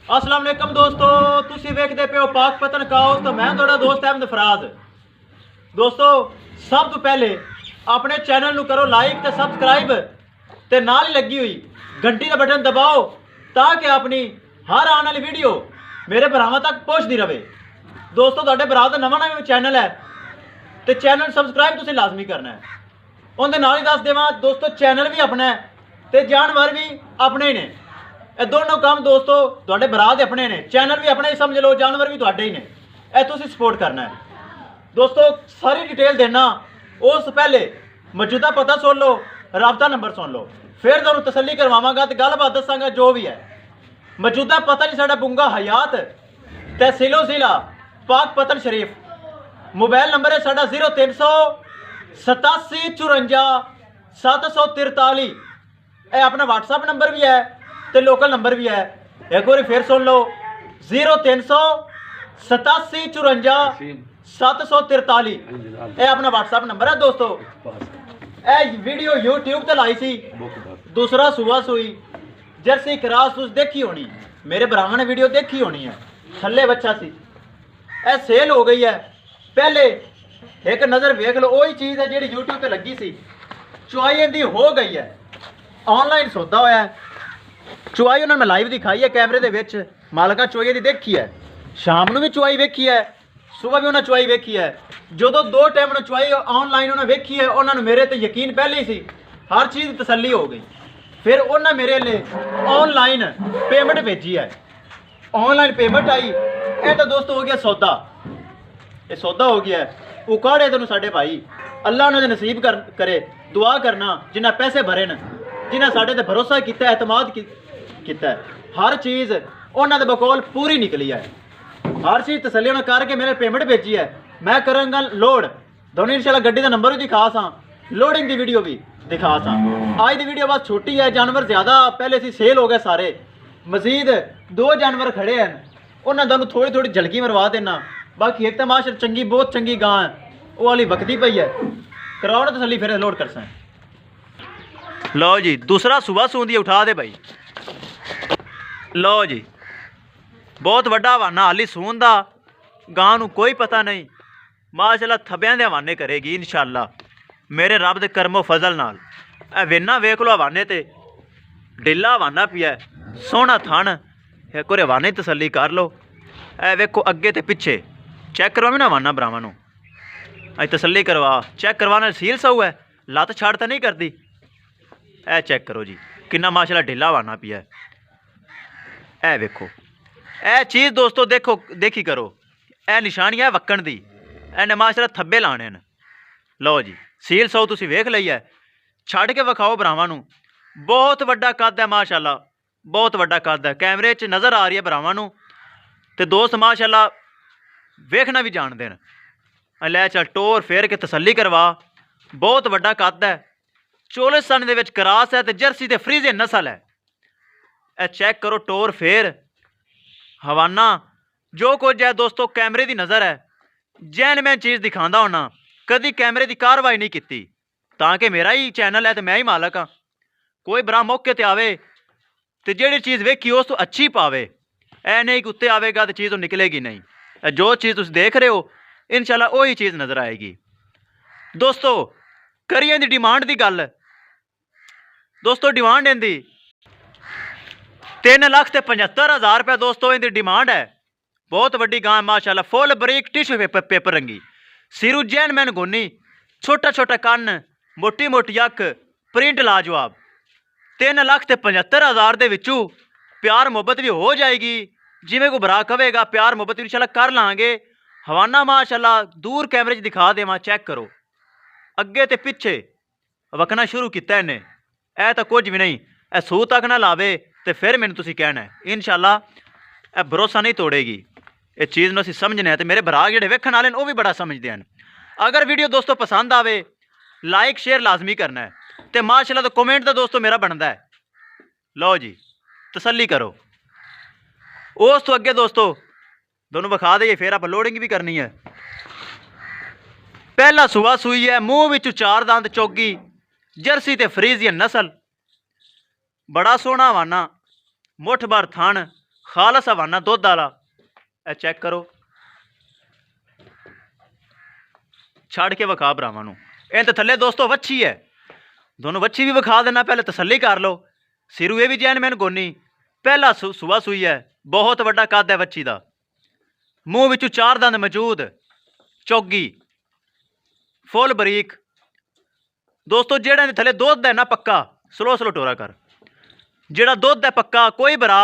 अस्सलाम वालेकुम दोस्तों, तुसी वेखदे पे हो पाकपतन काउस तो मैं थोड़ा दोस्त अहमद फराज। दोस्तों सब तो पहले अपने चैनल ਨੂੰ करो लाइक ਤੇ सब्सक्राइब ਤੇ ਨਾਲ ਹੀ ਲੱਗੀ ਹੋਈ घंटी ਦਾ ਬਟਨ ਦਬਾਓ ਤਾਂ ਕਿ ਆਪਣੀ ਹਰ ਆਉਣ ਵਾਲੀ ਵੀਡੀਓ ਮੇਰੇ ਭਰਾਵਾਂ ਤੱਕ ਪਹੁੰਚਦੀ ਰਹੇ। ਦੋਸਤੋ ਤੁਹਾਡੇ ਭਰਾ ਦਾ ਨਵਾਂ ਚੈਨਲ ਹੈ ਤੇ ਚੈਨਲ ਸਬਸਕ੍ਰਾਈਬ ਤੁਸੀਂ ਲਾਜ਼ਮੀ ਕਰਨਾ ਹੈ। ਉਹਦੇ ਨਾਲ ਹੀ ਦੱਸ ਦੇਵਾਂ ਦੋਸਤੋ ਚੈਨਲ ਵੀ ਆਪਣਾ ਹੈ ਤੇ ਜਾਨਵਰ ਵੀ ਆਪਣੇ ਹੀ ਨੇ। ਇਹ ਦੋਨੋਂ ਕੰਮ ਦੋਸਤੋ ਤੁਹਾਡੇ ਭਰਾ ਦੇ ਆਪਣੇ ਨੇ, ਚੈਨਲ ਵੀ ਆਪਣਾ ਹੀ ਸਮਝ ਲਓ, ਜਾਨਵਰ ਵੀ ਤੁਹਾਡੇ ਹੀ ਨੇ। ਇਹ ਤੁਸੀਂ ਸਪੋਰਟ ਕਰਨਾ ਹੈ। दोस्तों सारी डिटेल देना उस पहले मौजूदा पता सुन लो, राबता नंबर सुन लो, फिर तुहानू तसल्ली करवावांगा ते गलबात दसांगा जो भी है। मौजूदा पता जी साडा बुंगा हयात तहसीलो जिला पाकपतन शरीफ। मोबाइल नंबर है साडा 0300 87 54 743। यह अपना व्हाट्सअप नंबर भी है तो लोकल नंबर भी है। एक बार फिर सुन लो 0300 87 54 743। यह अपना व्हाट्सअप नंबर है। दोस्तों यह वीडियो यूट्यूब ते लाई सी, दूसरा सुबह सुई जर्सी क्रॉस तुस देखी होनी, मेरे भरावां ने वीडियो देखी होनी है। थल्ले बच्चा सी, यह सेल हो गई है। पहले एक नज़र वेख लो, वही चीज़ है जी यूट्यूब पे लगी सी। चुआई इहदी हो गई है, ऑनलाइन सौदा होया है। चुआई उन्होंने मैं लाइव दिखाई है कैमरे दे विच, मालका चुआई दी देखी है, शाम नूं भी चुआई वेखी है, सुबह भी उन्हें चुआई वेखी है। जो दो टाइम ने चुआई ऑनलाइन उन्हें वेखी है, उन्होंने मेरे ते यकीन पहले ही सी, हर चीज़ तसल्ली हो गई। फिर उन्हें मेरे लिए ऑनलाइन पेमेंट भेजी है, ऑनलाइन पेमेंट आई। ये तो दोस्तों हो गया सौदा, ये सौदा हो गया है। उकाड़े तेन साढ़े भाई अल्लाह उन्होंने नसीब करे। दुआ करना जिन्हें पैसे भरे न, जिन्हें साढ़े ते भरोसा किया, एतमाद किया, हर चीज़ उन्होंने बकौल पूरी निकली है। हर चीज़ तसल्ली उन्हें करके मेरे पेमेंट भेजी है। मैं करांगा लोड दोनों इंशाल्लाह, गड्डी का नंबर भी दिखा सा, लोडिंग की वीडियो भी दिखा सा। आज की वीडियो बस छोटी है, जानवर ज़्यादा पहले से सेल हो गए सारे। मजीद दो जानवर खड़े हैं, उन्होंने दोनों थोड़ी थोड़ी झलकी मरवा देना। बाकी एक तो माशा चंगी, बहुत चंगी गां है, वो वाली वक्ती पई है। कराओ ना तसल्ली, फिर लोड कर सा। लो जी दूसरा सुबह सूंदी उठा दे भाई। लो जी बहुत वड्डा हवाना हाली सून दा, गां नूं कोई पता नहीं। माशाअल्लाह थब्बियां दे हवाने करेगी इंशाअल्लाह मेरे रब दे करमो फजल नाल। ए वेना वेख लो हवाने ते ढिला हवाना पिया, सोहना थन। एक बार हवाने तसल्ली कर लो। ए वेखो अगे ते पिछे चेक करवा ना हवाना भरावां नूं, अज तसल्ली करवा, चेक करवाने सील सऊ है, लत्त छड़ तो नहीं करती। ए चेक करो जी किन्ना माशाअल्लाह ढिला हवाना पिया। ए वेखो ए चीज़ दोस्तों देखो, देखी करो, ए निशानी है वक्कण दी, इन्हें माशाअल्लाह थब्बे लाने न। लो जी सील सौ तुसी वेख लई है, छड़ के विखाओ भरावां नूं। बहुत वड्डा कद है माशाअल्लाह, बहुत वड्डा कद है, कैमरे च नज़र आ रही है भरावां नूं। ते दोस्त माशाअल्लाह वेखना भी जानते हैं। लै चल टोर फेर के तसल्ली करवा, बहुत वड्डा कद है, चोलिस्तान दे विच क्रॉस है ते जर्सी ते फ्रीजियन नस्ल है। ए चेक करो टोर फेर हवाना जो कुछ है दोस्तों, कैमरे की नज़र है। जैन मैं चीज़ दिखाता होना, कभी कैमरे की कार्रवाई नहीं की, ताकि मेरा ही चैनल है तो मैं ही मालक हाँ। कोई बरा मौके पर आवे तो जी चीज़ वेखी उस तो अच्छी पावे, ऐ नहीं कि उत्ते आवेगा तो चीज़ निकलेगी नहीं। जो चीज़ तुम देख रहे हो इंशाल्लाह वही चीज़ नज़र आएगी। दोस्तों करिए दी डिमांड की गल, दोस्तों डिमांड इनकी 3,75,000 रुपये दोस्तों इनकी डिमांड है। बहुत वड्डी गां माशाअल्लाह, फुल बरीक टिश्यू पेपर रंगी, सिरू जैन मैन गोनी, छोटा छोटा कन, मोटी मोटी अख, प्रिंट लाजवाब। 3,75,000 दे विचों प्यार मुहब्बत भी हो जाएगी। जिमें कोई भरा कहेगा प्यार मुहब्बत इंशाल्लाह कर लाँगे। हवाना माशाअल्लाह दूर कैमरे च दिखा देवां, चेक करो अगे तो पिछे वकना शुरू किया इन्हें। ए तो कुछ भी नहीं, ए सूह तक ना लावे तो फिर मैंने तुसीं कहना है इंशाअल्लाह ए भरोसा नहीं तोड़ेगी। इस चीज़ में असीं समझने हैं, तो मेरे भरा जिहड़े वेखण वाले वो भी बड़ा समझते हैं। अगर वीडियो दोस्तों पसंद आवे लाइक शेयर लाजमी करना है, तो माशाअल्लाह तो कमेंट तो दोस्तों मेरा बनता है। लो जी तसल्ली करो। उस तो अगे दोस्तों दोनों विखा दईए, फिर आप लोडिंग भी करनी है। पहला सुबह सूई है, मूँह विचों 4 दंद चौगी, जर्सी ते फ्रीजियन नस्ल, बड़ा सोहना हवाना, मुठ भर थन, खालस हवाना दुध वाला। ए चेक करो, छड़ के विखा भरावां नूं। इन तो थले दोस्तों वच्छी है, दोनों वच्छी भी विखा देना, पहले तसल्ली कर लो। सिरू ये भी जैन मैन गोनी, पहला सुबह सूई है, बहुत वड्डा कद है वच्छी दा, मूँह विचों 4 दंद मौजूद, चौगी फुल बरीक। दोस्तों जेड़ा इहदे थले दुध है ना पक्का, स्लो स्लो टोरा कर, जेड़ा दुध है पक्का, कोई भरा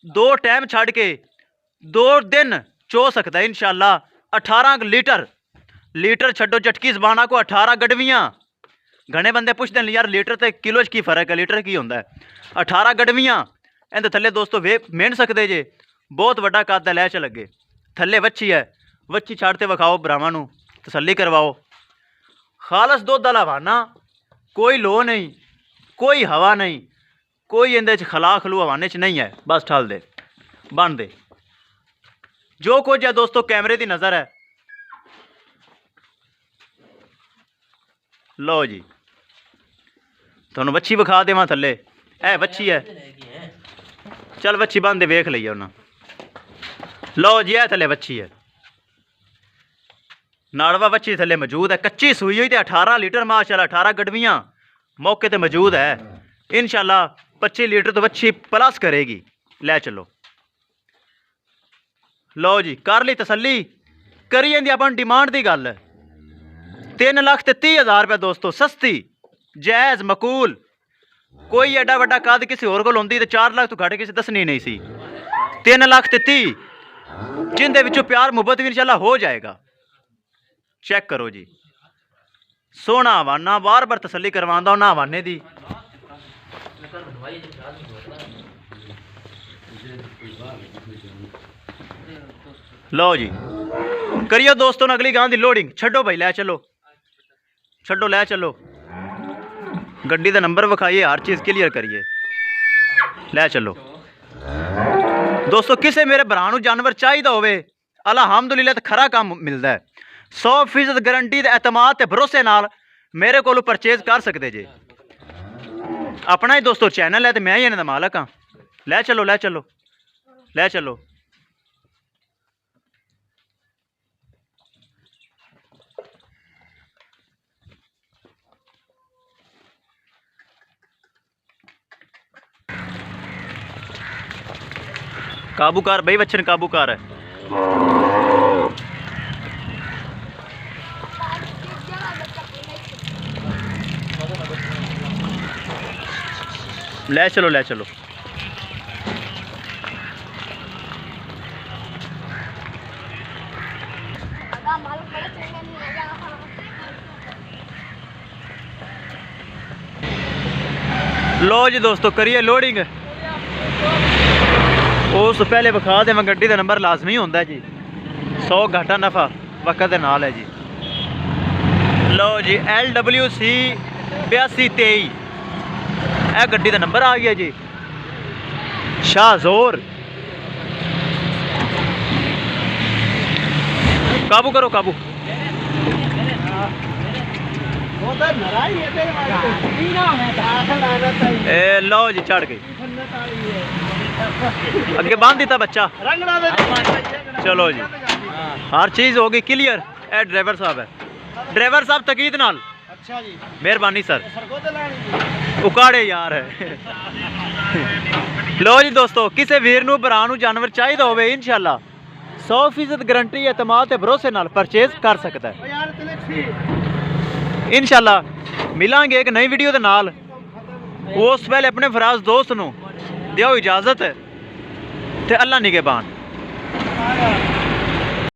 2 टाइम छड़ के 2 दिन चो सकता है इंशाअल्लाह। 18 लीटर, लीटर छड्डो चटकी जबाना को, 18 गडवियाँ। घने बंदे पुछते हैं यार लीटर तो किलो च की फर्क है, लीटर की होंदा है। 18 गडवियाँ इहदे थले दोस्तों वे मेन सकते जे, बहुत वड्डा कद है, लै च लगे। थले वच्छी है, वच्छी छड़ते विखाओ भरावां नूं, तसल्ली करवाओ। खालस दुध वाला हवाना, कोई लो नहीं, कोई हवा नहीं, कोई इंदे च खला खलू हवाने च नहीं है। बस ठल दे बन दे जो कुछ है दोस्तों, कैमरे की नज़र है। लो जी तुहानूं वच्छी विखा देवां थले, ए वच्छी है, चल वच्छी बन दे वेख लईए उन्हां। लो जी ए थले वच्छी है, नाड़वा वच्छी थले मौजूद है, कच्ची सूई हुई तो 18 लीटर माशाल्लाह, 18 गडवियाँ मौके ते मौजूद है। इंशाल्लाह 25 लीटर तो वच्छी प्लस करेगी। लै चलो, लो जी कर ली तसल्ली, करी इंदी अपन डिमांड की गल 3,30,000 रुपये दोस्तों, सस्ती जायज़ मकूल। कोई एडा वड्डा कद किसी होर कोल होंदी तो 4 लाख तो घट किसी दसनी नहीं सी। 3,30,000 जिंदे विचों प्यार मुहब्बत भी इंशाल्लाह हो जाएगा। चेक करो जी, सोना हवाना, बार बार तसल्ली करवांदा ना हवाने दी। लो जी करियो दोस्तों अगली गां दी लोडिंग, छड्डो भाई, लै चलो, छड्डो लै चलो, गड्डी का नंबर विखाइए, हर चीज़ क्लीयर करिए, लै चलो। दोस्तों किसे मेरे भरा नूं जानवर चाहिए होवे, अलहमदुलिल्लाह तो खरा काम मिलता है। 100% गारंटी ते एतमाद ते भरोसे नाल मेरे को परचेज कर सकते जे। अपना ही दोस्तों चैनल है तो मैं ही इन्हां दा मालक हाँ। लै चलो लै चलो लै चलो। काबू कर भाई, बच्चन काबू कर है। ले चलो ले चलो। लो जी दोस्तों करिए लोडिंग। उस पहले विखा दे, मैं गड्डी का नंबर लाजमी होंदा है जी, 100 घाटा नफा वक्त दे नाल है जी। लो जी LWC 8223 यह गड्डी का नंबर आ गया जी। शाहजोर काबू करो काबू। ए लो जी चढ़ गई, अगे बांध दिता बच्चा। चलो जी हर चीज़ हो गई क्लियर। ए ड्राइवर साहब है, ड्राइवर साहब तकीद नाल। अच्छा जी मेहरबानी सर। उकाड़े यार है। लो जी दोस्तों किसी वीर नूं भरा नूं जानवर चाहिए होवे इंशाल्लाह 100% गारंटी एतमाद ते भरोसे नाल परचेज कर सकता है इंशाल्लाह। मिलांगे एक नई वीडियो दे नाल। उस पहले अपने फराज दोस्त नूं दिओ इजाजत ते अल्लाह निगहबान।